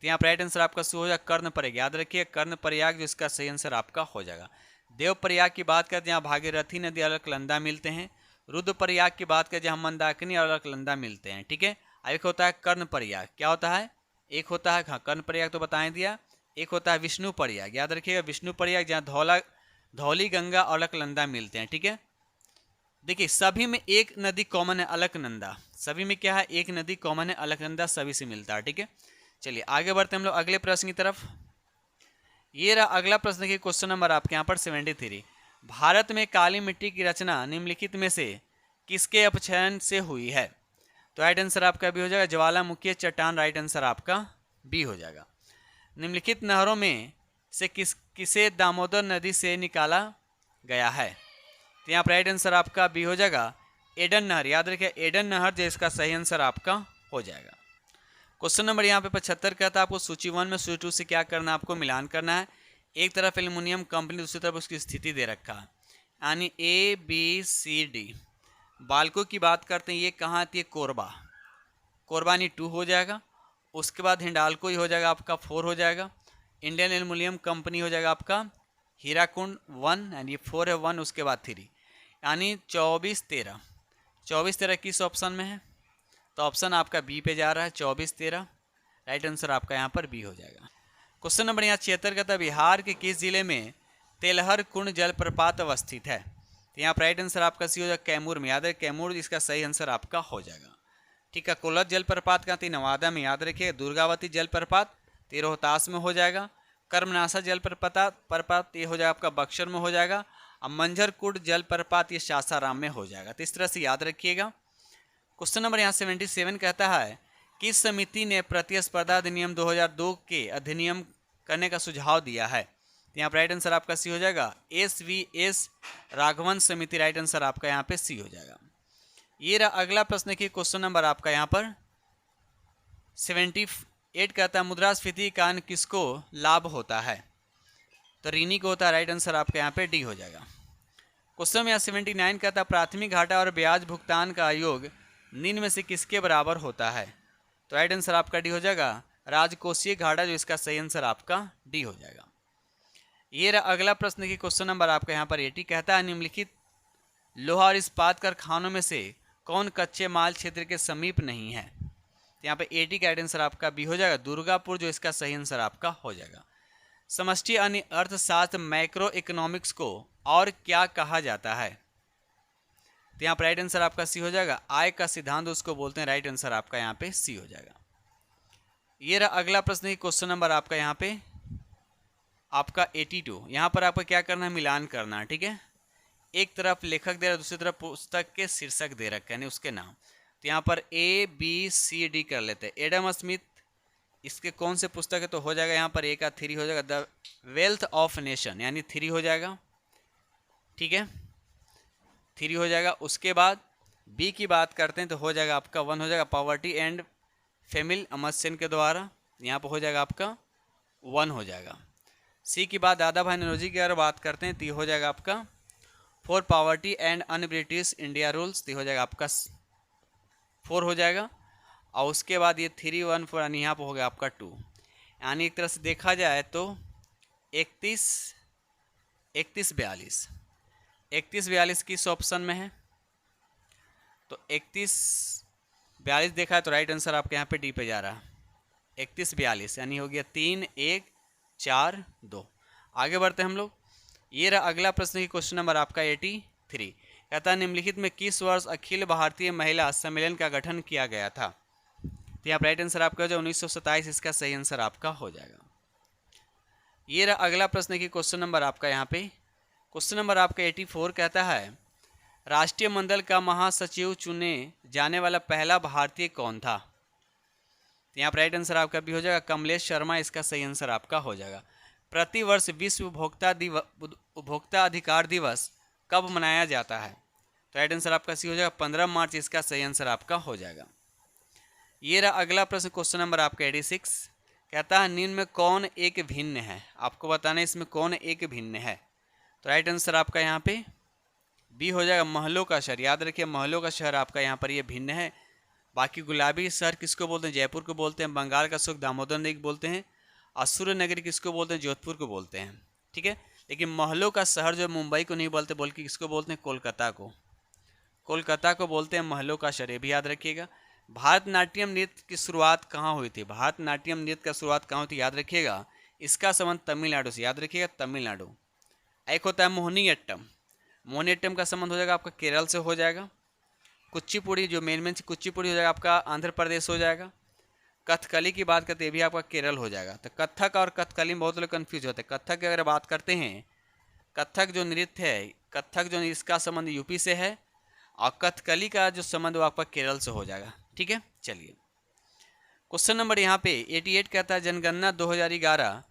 तो यहाँ पर राइट आंसर आपका हो जाएगा कर्णप्रयाग। याद रखिए कर्णप्रयाग, जो इसका सही आंसर आपका हो जाएगा। देवप्रयाग की बात करते हैं जहाँ भागीरथी नदी और अलकनंदा मिलते हैं। रुद्रप्रयाग की बात करें जहाँ मंदाकिनी और अलकनंदा मिलते हैं। ठीक है, एक होता है कर्णप्रयाग। क्या होता है? एक होता है, हाँ कर्णप्रयाग तो बताएं दिया। एक होता है विष्णु प्रयाग। याद रखिएगा विष्णु प्रयाग जहाँ धौली गंगा और अलकनंदा मिलते हैं। ठीक है, देखिए सभी में एक नदी कॉमन है, अलकनंदा। सभी में क्या है? एक नदी कॉमन है, अलकनंदा सभी से मिलता है। ठीक है, चलिए आगे बढ़ते हैं हम लोग अगले प्रश्न की तरफ। ये रहा अगला प्रश्न की क्वेश्चन नंबर आपके यहाँ पर 73। भारत में काली मिट्टी की रचना निम्नलिखित में से किसके अपक्षयन से हुई है? तो राइट आंसर आपका बी हो जाएगा ज्वालामुखी चट्टान। राइट आंसर आपका बी हो जाएगा। निम्नलिखित नहरों में से किसे दामोदर नदी से निकाला गया है? तो यहाँ पर राइट आंसर आपका बी हो जाएगा एडन नहर। याद रखिए एडन नहर, जो इसका सही आंसर आपका हो जाएगा। क्वेश्चन नंबर यहाँ पे 75 कहता है आपको सूची 1 में सूची 2 से क्या करना है? आपको मिलान करना है। एक तरफ एल्युमिनियम कंपनी, दूसरी तरफ उसकी स्थिति दे रखा है, यानी A B C D. Balco की बात करते हैं, ये कहाँ आती है? कोरबा। कोरबा यानी 2 हो जाएगा। उसके बाद हिंडाल्को ही हो जाएगा आपका 4 हो जाएगा। इंडियन एल्युमिनियम कंपनी हो जाएगा आपका हीराकुंड 1, यानी 4 है 1, उसके बाद 3, यानी 24-13। 24-13 किस ऑप्शन में है? तो ऑप्शन आपका बी पे जा रहा है 24-13। राइट आंसर आपका यहाँ पर बी हो जाएगा। क्वेश्चन नंबर यहाँ 76 का था बिहार के किस जिले में तेलहर कुंड जलप्रपात अवस्थित है? तो यहाँ पर राइट आंसर आपका सी हो जाएगा कैमूर में, याद है कैमूर इसका सही आंसर आपका हो जाएगा। ठीक है, कोलत जलप्रपात कहाँ थी, नवादा में, याद रखिए। दुर्गावती जलप्रपात ये रोहतास में हो जाएगा। कर्मनासा जलप्रपात ये हो जाएगा आपका बक्सर में हो जाएगा। अब मंझरकुंड जलप्रपात ये सासाराम में हो जाएगा। तो इस तरह से याद रखिएगा। क्वेश्चन नंबर यहाँ 77 कहता है किस समिति ने प्रतिस्पर्धा अधिनियम 2002 के अधिनियम करने का सुझाव दिया है। तो यहाँ पर राइट आंसर आपका सी हो जाएगा SVS राघवन समिति, राइट आंसर आपका यहाँ पे सी हो जाएगा। ये रहा अगला प्रश्न की क्वेश्चन नंबर आपका यहाँ पर 78 कहता है मुद्रास्फीति के कारण किसको लाभ होता है। तो ऋणी को होता है, राइट आंसर आपका यहाँ पे डी हो जाएगा। क्वेश्चन में 79 कहता है प्राथमिक घाटा और ब्याज भुगतान का योग निम्न में से किसके बराबर होता है। तो राइट आंसर आपका डी हो जाएगा राजकोषीय घाटा, जो इसका सही आंसर आपका डी हो जाएगा। ये रहा अगला प्रश्न की क्वेश्चन नंबर आपका यहाँ पर 80 कहता है निम्नलिखित लोहा और इस्पात कारखानों में से कौन कच्चे माल क्षेत्र के समीप नहीं है। तो यहाँ पे 80 का राइट आंसर आपका बी हो जाएगा दुर्गापुर, जो इसका सही आंसर आपका हो जाएगा। समष्टि अर्थशास्त्र मैक्रो इकोनॉमिक्स को और क्या कहा जाता है। तो यहाँ पर राइट आंसर आपका सी हो जाएगा आय का सिद्धांत उसको बोलते हैं, राइट आंसर आपका यहाँ पे सी हो जाएगा। ये रहा अगला प्रश्न की क्वेश्चन नंबर आपका यहाँ पे आपका 82। यहाँ पर आपको क्या करना है, मिलान करना है। ठीक है, एक तरफ लेखक दे रहा है, दूसरी तरफ पुस्तक के शीर्षक दे रखे यानी उसके नाम। तो यहाँ पर ABCD कर लेते हैं। एडम स्मिथ इसके कौन से पुस्तक है, तो हो जाएगा यहाँ पर ए का 3 हो जाएगा द वेल्थ ऑफ नेशन, यानी 3 हो जाएगा। ठीक है, 3 हो जाएगा। उसके बाद बी की बात करते हैं तो हो जाएगा आपका 1 हो जाएगा poverty and family Amartya Sen के द्वारा, यहाँ पर हो जाएगा आपका 1 हो जाएगा। सी की बात दादा भाई नौरोजी की अगर बात करते हैं तो ये हो जाएगा आपका 4 poverty and un British India rules, तो हो जाएगा आपका 4 हो जाएगा। और उसके बाद ये 3 1 4 यानी यहाँ पर हो गया आपका 2, यानी एक तरह से देखा जाए तो 31 42 किस ऑप्शन में है। तो 31 42 देखा है तो राइट आंसर आपके यहाँ पे डी पे जा रहा है 31 42, यानी हो गया 3 1 4 2। आगे बढ़ते हैं हम लोग। ये रहा अगला प्रश्न की क्वेश्चन नंबर आपका 83 कहता है निम्नलिखित में किस वर्ष अखिल भारतीय महिला सम्मेलन का गठन किया गया था। तो यहाँ राइट आंसर आपका जो 1927 इसका सही आंसर आपका हो जाएगा। ये रहा अगला प्रश्न की क्वेश्चन नंबर आपका यहाँ पे क्वेश्चन नंबर आपका 84 कहता है राष्ट्रीय मंडल का महासचिव चुने जाने वाला पहला भारतीय कौन था। तो यहाँ पर राइट आंसर आपका भी हो जाएगा कमलेश शर्मा, इसका सही आंसर आपका हो जाएगा। प्रतिवर्ष विश्व उपभोक्ता अधिकार दिवस कब मनाया जाता है। तो राइट आंसर आपका सी हो जाएगा 15 मार्च, इसका सही आंसर आपका हो जाएगा। ये रहा अगला प्रश्न क्वेश्चन नंबर आपका 86 कहता है निम्न में कौन एक भिन्न है। आपको बताना है इसमें कौन एक भिन्न है। तो राइट आंसर आपका यहाँ पे बी हो जाएगा महलों का शहर। याद रखिए महलों का शहर आपका यहाँ पर ये भिन्न है। बाकी गुलाबी शहर किसको बोलते हैं, जयपुर को बोलते हैं। बंगाल का सुख दामोदर नदी बोलते हैं। और सूर्य नगरी किसको बोलते हैं, जोधपुर को बोलते हैं। ठीक है, लेकिन महलों का शहर जो मुंबई को नहीं बोलते, बल्कि किसको बोलते हैं, कोलकाता को बोलते हैं महलों का शहर, ये भी याद रखिएगा। भारतनाट्यम नृत्य की शुरुआत कहाँ हुई थी। भारतनाट्यम नृत्य का शुरुआत कहाँ हुई थी, याद रखिएगा। इसका संबंध तमिलनाडु से, याद रखिएगा तमिलनाडु। एक होता है मोहिनीअट्टम, मोहिनीअट्टम का संबंध हो जाएगा आपका केरल से हो जाएगा। कुचिपुड़ी जो मेन कुचिपुड़ी हो जाएगा आपका आंध्र प्रदेश हो जाएगा। कथकली की बात करते हैं भी आपका केरल हो जाएगा। तो कथक और कथकली में बहुत लोग कन्फ्यूज होते हैं। कथक की अगर बात करते हैं, कथक जो नृत्य है, इसका संबंध यूपी से है। और कथकली का जो संबंध वो आपका केरल से हो जाएगा। ठीक है, चलिए क्वेश्चन नंबर यहाँ पे 88 कहता है जनगणना 2011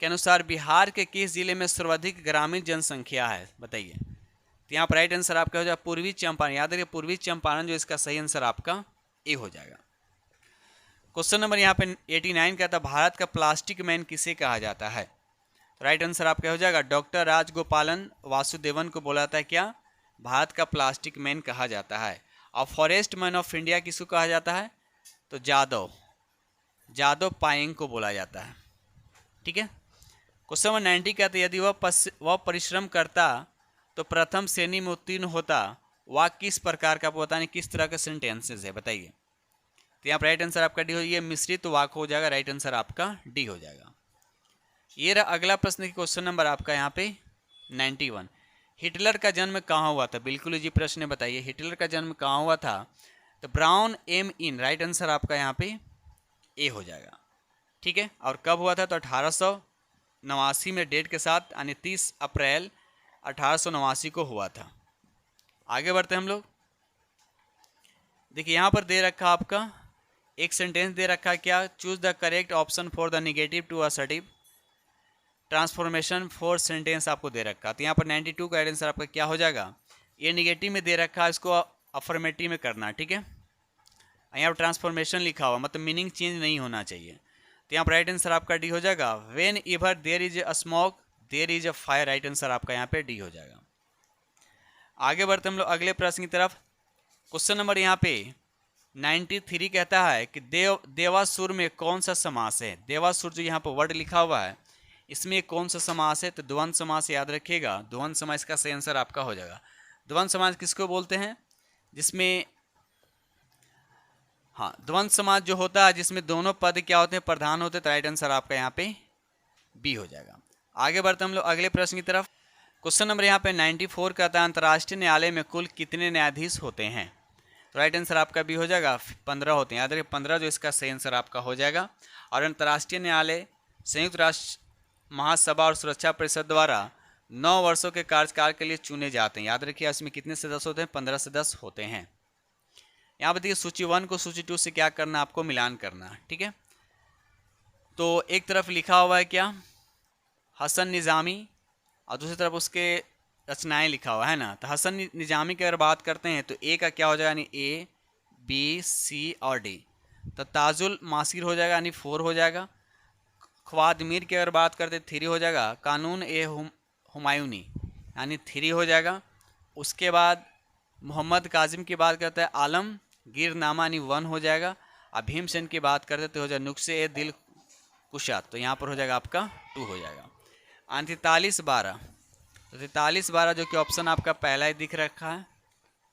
के अनुसार बिहार के किस जिले में सर्वाधिक ग्रामीण जनसंख्या है, बताइए। तो यहाँ पर राइट आंसर आपका हो जाएगा पूर्वी चंपारण। याद रखिए पूर्वी चंपारण, जो इसका सही आंसर आपका ए हो जाएगा। क्वेश्चन नंबर यहाँ पे 89 कहता है भारत का प्लास्टिक मैन किसे कहा जाता है। तो राइट आंसर आपका हो जाएगा डॉक्टर राजगोपालन वासुदेवन को बोला जाता है क्या, भारत का प्लास्टिक मैन कहा जाता है। और फॉरेस्ट मैन ऑफ इंडिया किसको कहा जाता है, तो जादव पायेंग को बोला जाता है। ठीक है, क्वेश्चन नंबर 90 कहते हैं यदि वह परिश्रम करता तो प्रथम श्रेणी में उत्तीर्ण होता, वह किस प्रकार का, बताने किस तरह का सेंटेंसेस है, बताइए। तो यहाँ पर राइट आंसर आपका डी हो, ये मिश्रित वाक्य हो जाएगा। राइट आंसर आपका डी हो जाएगा। ये रहा अगला प्रश्न की क्वेश्चन नंबर आपका यहाँ पे 91 हिटलर का जन्म कहाँ हुआ था? बिल्कुल जी प्रश्न बताइए, हिटलर का जन्म कहाँ हुआ था? तो ब्राउन एम इन, राइट आंसर आपका यहाँ पे ए हो जाएगा। ठीक है, और कब हुआ था? तो 1889 में डेट के साथ, यानी 30 अप्रैल 1889 को हुआ था। आगे बढ़ते हैं हम लोग। देखिए यहाँ पर दे रखा आपका एक सेंटेंस दे रखा, क्या? Choose the correct option for the negative to assertive transformation for sentence आपको दे रखा। तो यहाँ पर 92 का आंसर आपका क्या हो जाएगा? ये निगेटिव में दे रखा है, इसको अफर्मेटिव में करना। ठीक है, यहाँ पर ट्रांसफॉर्मेशन लिखा हुआ, मतलब मीनिंग चेंज नहीं होना चाहिए। तो यहाँ पर राइट आंसर आपका डी हो जाएगा। Whenever there is a smoke there is a fire, right answer आपका यहाँ पे डी हो जाएगा। आगे बढ़ते हम लोग अगले प्रश्न की तरफ। क्वेश्चन नंबर यहाँ पे 93 कहता है कि देवासुर में कौन सा समास है? देवासुर जो यहाँ पर वर्ड लिखा हुआ है, इसमें कौन सा समास है? तो द्वंद्व समास याद रखिएगा। द्वंद्व समास का सही आंसर आपका हो जाएगा। द्वंद्व समास किसको बोलते हैं? जिसमें, हाँ, द्वंद्व समास जो होता है जिसमें दोनों पद क्या होते हैं? प्रधान होते हैं। तो राइट आंसर आपका यहाँ पे बी हो जाएगा। आगे बढ़ते हम लोग अगले प्रश्न की तरफ। क्वेश्चन नंबर यहाँ पे 94 कहता है अंतर्राष्ट्रीय न्यायालय में कुल कितने न्यायाधीश होते हैं? तो राइट आंसर आपका बी हो जाएगा। 15 होते हैं, याद रखिए 15 जो इसका सही आंसर आपका हो जाएगा। और अंतर्राष्ट्रीय न्यायालय संयुक्त राष्ट्र महासभा और सुरक्षा परिषद द्वारा 9 वर्षों के कार्यकाल के लिए चुने जाते हैं। याद रखिए इसमें कितने सदस्य होते हैं? 15 सदस्य होते हैं। यहाँ पर देखिए सूची 1 को सूची 2 से क्या करना, आपको मिलान करना। ठीक है, तो एक तरफ लिखा हुआ है क्या? हसन निज़ामी, और दूसरी तरफ उसके रचनाएं लिखा हुआ है ना। तो हसन निज़ामी की अगर बात करते हैं तो ए का क्या हो जाएगा? यानी ए, बी, सी और डी। तो ताजुल मासिर हो जाएगा, यानी 4 हो जाएगा। ख्वाद मीर की अगर बात करते 3 हो जाएगा। कानून ए हुमायूनी, यानी 3 हो जाएगा। उसके बाद मोहम्मद काजिम की बात करते हैं, आलमगीरनामा यानी 1 हो जाएगा। और भीमसेन की बात करते तो हो जाएगा नुक्से ए दिल कुशात, तो यहाँ पर हो जाएगा आपका 2 हो जाएगा। 43-12, तो 43-12 जो कि ऑप्शन आपका पहला ही दिख रखा है।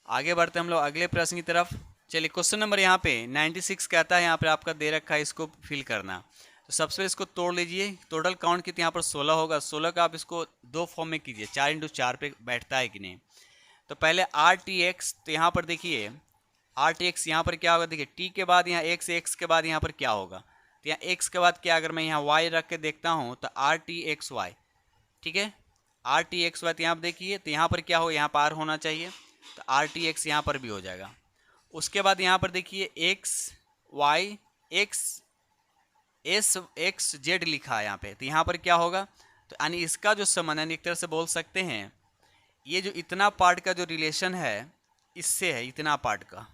आगे बढ़ते हम लोग अगले प्रश्न की तरफ। चलिए क्वेश्चन नंबर यहाँ पे 96 कहता है, यहाँ पे आपका दे रखा है, इसको फिल करना। तो सबसे इसको तोड़ लीजिए। टोटल काउंट कितने? यहाँ पर 16 होगा। 16 का आप इसको 2 फॉर्म में कीजिए, 4x4 पे बैठता है कि नहीं। तो पहले RTX, तो यहाँ पर देखिए RTX यहाँ पर क्या होगा? देखिए टी के बाद यहाँ x के बाद यहाँ पर क्या होगा? तो यहाँ x के बाद क्या, अगर मैं यहाँ y रख के देखता हूँ तो RTXY। ठीक है, RTXY, तो यहाँ पर देखिए, तो यहाँ पर क्या हो? यहाँ पर होना चाहिए, तो RTX यहाँ पर भी हो जाएगा। उसके बाद यहाँ पर देखिए XY XZ लिखा है यहाँ पे, तो यहाँ पर क्या होगा? तो यानी इसका जो संबंध, एक तरह से बोल सकते हैं ये जो इतना पार्ट का जो रिलेशन है इससे है, इतना पार्ट का।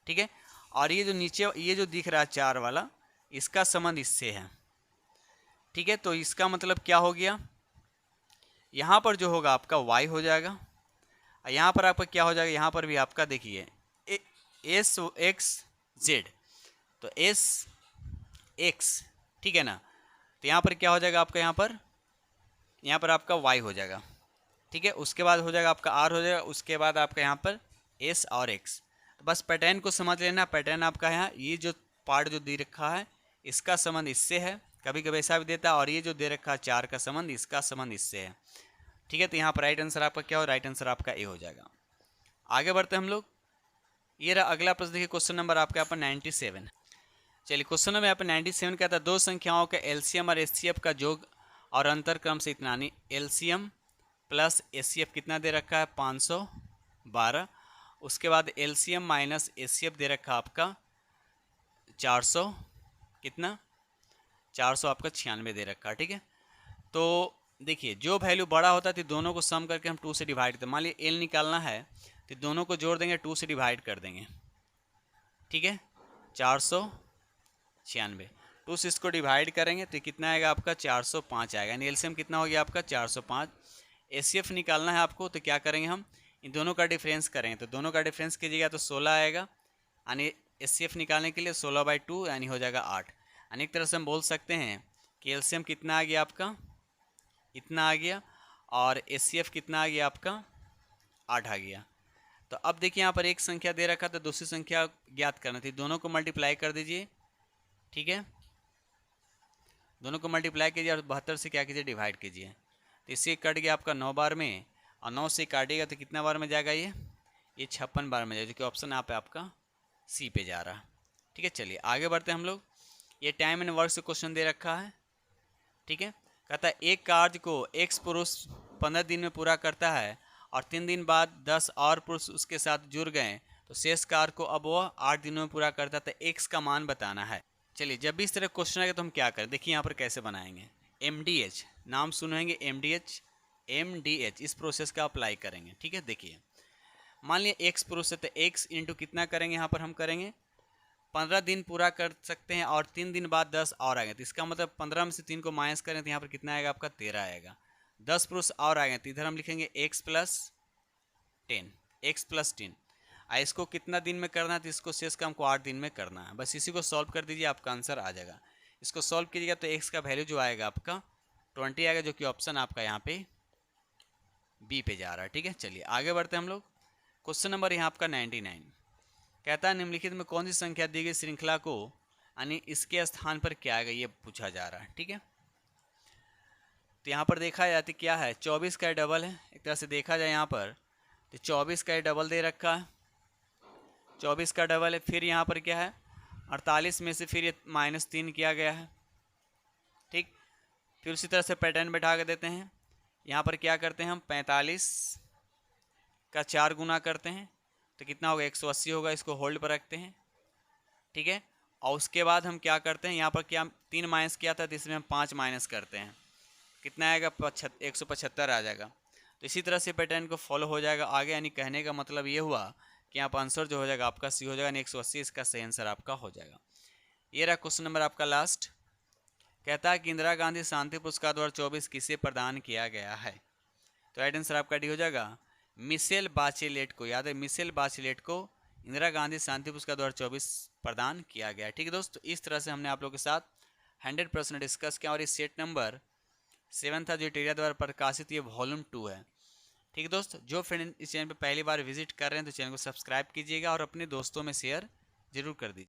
ठीक है, और ये जो नीचे ये जो दिख रहा है 4 वाला, इसका संबंध इससे है। ठीक है, तो इसका मतलब क्या हो गया? यहाँ पर जो होगा आपका y हो जाएगा, और यहाँ पर आपका क्या हो जाएगा? यहाँ पर भी आपका देखिए SXZ, तो SX, ठीक है ना। तो यहाँ पर क्या हो जाएगा आपका? यहाँ पर आपका y हो जाएगा। ठीक है, उसके बाद हो जाएगा आपका R हो जाएगा। उसके बाद आपका यहाँ पर S और X। तो बस पैटर्न को समझ लेना। पैटर्न आपका यहाँ ये जो पार्ट जो दे रखा है इसका संबंध इससे है, कभी कभी ऐसा भी देता है, और ये जो दे रखा है 4 का संबंध, इसका संबंध इससे है। ठीक है, तो यहाँ पर राइट आंसर आपका क्या हो? राइट आंसर आपका ए हो जाएगा। आगे बढ़ते हम लोग। ये रहा अगला प्रश्न, देखिए क्वेश्चन नंबर आपका यहाँ पर 97। चलिए क्वेश्चन नंबर यहाँ पर 97 कहता है दो संख्याओं का एलसीएम और एचसीएफ का योग और अंतर क्रम से इतना, नहीं एलसीएम प्लस एचसीएफ कितना दे रखा है? 512। उसके बाद एलसीएम माइनस एचसीएफ दे रखा आपका 400, कितना? 400 आपका 96 दे रखा है। ठीक है, तो देखिए जो वैल्यू बड़ा होता है तो दोनों को सम करके हम 2 से डिवाइड करते हैं। मान लीजिए एल निकालना है तो दोनों को जोड़ देंगे, 2 से डिवाइड कर देंगे। ठीक है, 496, 2 से इसको डिवाइड करेंगे तो कितना आएगा आपका? 405 आएगा। यानी एलसीएम कितना हो गया आपका? 405। एचसीएफ निकालना है आपको तो क्या करेंगे? हम इन दोनों का डिफरेंस करेंगे, तो दोनों का डिफरेंस कीजिएगा तो 16 आएगा। यानी एचसीएफ निकालने के लिए 16/2 यानी हो जाएगा 8। यानी एक तरह से हम बोल सकते हैं कि एलसीएम कितना आ गया आपका? इतना आ गया, और एचसीएफ कितना आ गया आपका? 8 आ गया। तो अब देखिए यहाँ पर एक संख्या दे रखा तो दूसरी संख्या ज्ञात करना थी, दोनों को मल्टीप्लाई कर दीजिए। ठीक है, दोनों को मल्टीप्लाई कीजिए और 72 से क्या कीजिए? डिवाइड कीजिए। तो इससे कट गया आपका 9 बार में, और 9 से काटिएगा तो कितना बार में जाएगा ये 56 बार में जाएगा, जो कि ऑप्शन यहाँ पे आपका सी पे जा रहा। ठीक है, चलिए आगे बढ़ते हैं हम लोग। ये टाइम एंड वर्क से क्वेश्चन दे रखा है। ठीक है, कहता है एक कार्य को एक्स पुरुष 15 दिन में पूरा करता है और 3 दिन बाद 10 और पुरुष उसके साथ जुड़ गए, तो शेष कार्य को अब वह 8 दिनों में पूरा करता है, तो एक्स का मान बताना है। चलिए, जब भी इस तरह क्वेश्चन आएगा तो हम क्या करें, देखिए यहाँ पर कैसे बनाएंगे। MDH नाम सुनेंगे, MDH इस प्रोसेस का अप्लाई करेंगे। ठीक है, देखिए मान लिया एक्स पुरुष है, तो एक्स इंटू कितना करेंगे, यहाँ पर हम करेंगे 15 दिन पूरा कर सकते हैं और 3 दिन बाद 10 और आएंगे, तो इसका मतलब 15 में से 3 को माइनस करें तो यहाँ पर कितना आएगा आपका 13 आएगा। 10 पुरुष और आएंगे तो इधर हम लिखेंगे x + 10। इसको कितना दिन में करना है, तो इसको शेष का हमको 8 दिन में करना है। बस इसी को सॉल्व कर दीजिए, आपका आंसर आ जाएगा। इसको सॉल्व कीजिएगा तो x का वैल्यू जो आएगा आपका 20 आएगा, जो कि ऑप्शन आपका यहाँ पे बी पे जा रहा है। ठीक है, चलिए आगे बढ़ते हैं हम लोग। क्वेश्चन नंबर यहाँ आपका 99 कहता है निम्नलिखित में कौन सी संख्या दी गई श्रृंखला को यानी इसके स्थान पर क्या आएगा, ये पूछा जा रहा है। ठीक है, तो यहाँ पर देखा जाती क्या है, 24 का डबल है। एक तरह से देखा जाए यहाँ पर तो 24 का डबल दे रखा है, 24 का डबल है। फिर यहाँ पर क्या है, 48 में से फिर ये -3 किया गया है। ठीक, फिर उसी तरह से पैटर्न बैठा के देते हैं। यहाँ पर क्या करते हैं हम, 45 का 4 गुना करते हैं तो कितना होगा 180 होगा, इसको होल्ड पर रखते हैं। ठीक है, और उसके बाद हम क्या करते हैं, यहाँ पर क्या 3 माइनस किया था तो इसमें हम 5 माइनस करते हैं, कितना आएगा 175 आ जाएगा। तो इसी तरह से पैटर्न को फॉलो हो जाएगा आगे। यानी कहने का मतलब ये हुआ कि यहाँ पर आंसर जो हो जाएगा आपका सी हो जाएगा, यानी 180 इसका सही आंसर आपका हो जाएगा। ये रहा क्वेश्चन नंबर आपका लास्ट। कहता है कि इंदिरा गांधी शांति पुरस्कार 2024 किसे प्रदान किया गया है, तो राइट आंसर आपका डी हो जाएगा मिशेल बाचेलेट को। याद है, मिशेल बाचेलेट को इंदिरा गांधी शांति पुरस्कार 2024 प्रदान किया गया। ठीक है दोस्तों, इस तरह से हमने आप लोगों के साथ 100% डिस्कस किया और इस सेट नंबर 7 था जो टेरिया द्वारा प्रकाशित ये वॉल्यूम 2 है। ठीक है दोस्तों, जो फ्रेंड इस चैनल पर पहली बार विजिट कर रहे हैं तो चैनल को सब्सक्राइब कीजिएगा और अपने दोस्तों में शेयर जरूर कर दीजिए।